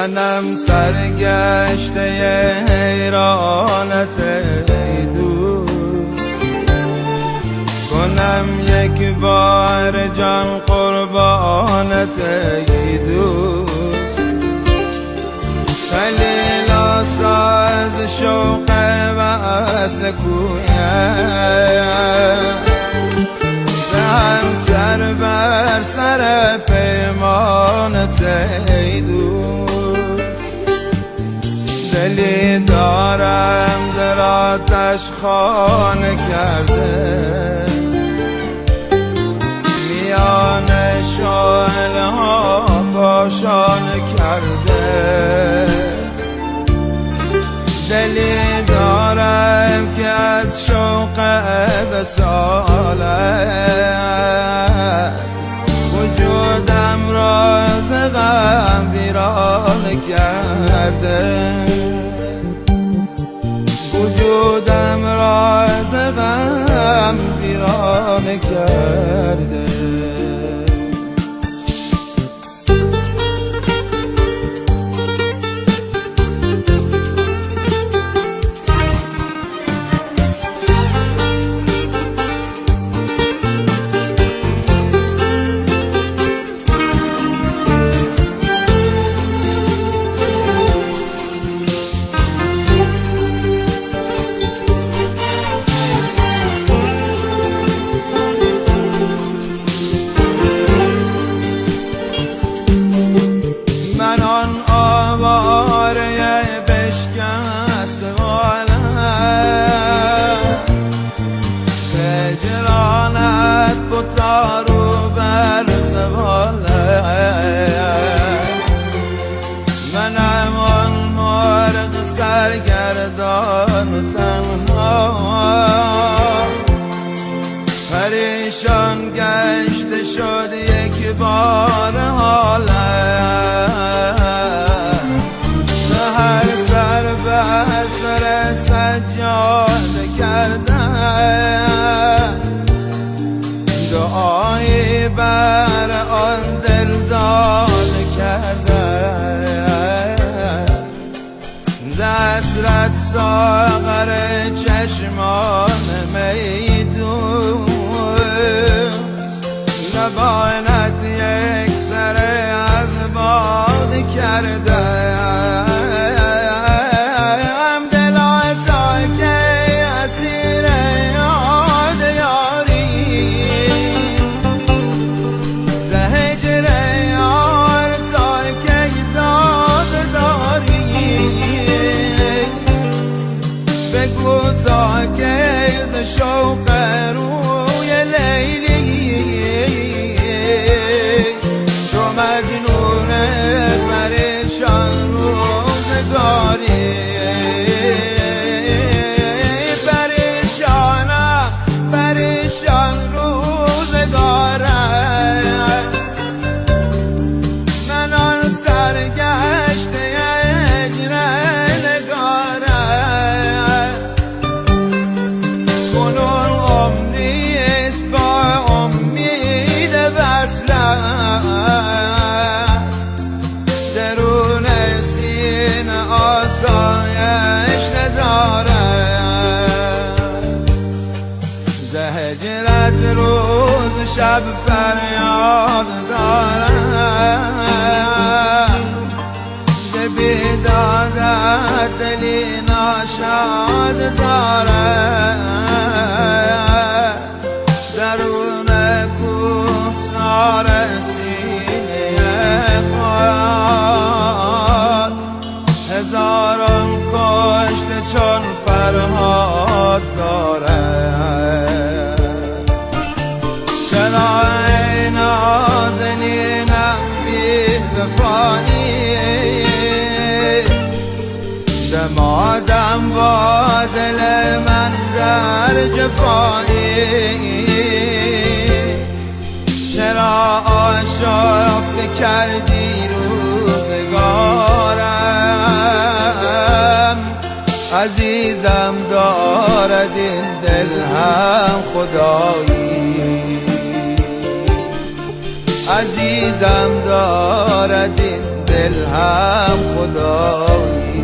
منم سرگشته حیرانت ای دوست، کنم یک بار جان قربانت ای دوست. خلیل ساز شوق وصل کویم، دهم سر بر سر پیمانت ای دوست. دلی دارم در آتش خانه کرده، میان شعله ها کاشانه کرده. دلی دارم که از شوق وصالت وجودم را ز غم ویران کرده، وجودم را ز غم ویران کرده. رو بر منم آن مرغ سرگردان و تنها، پریشان گشته شد یک بار حالم. هر سر بر سر سجاده کردم، دعایی بر آن دل داده کردم. دسترت ساغر چشمان می دوست، لبانت یک سر از باده کردم. شوق روی لیلی تو مجنون پریشان روزگاری، پریشانم پریشان روزگارم. من آن سرگشته هجر نگارم، کنون عمری است با امید وصلم. درون سینه آسایش ندارم، ز هجرت روز شب فریاد دارم. ز بیدادت دلی ناشاد دارم، درون کوهسار سینه خود هزاران کشته چون فرهاد دارم. چرا ای نازنینم بی وفایی، دمادم با دل من در جفایی. چرا آشفته کردی روزگارم، عزیزم دارد این دل هم خدایی، عزیزم دارد این دل هم خدایی.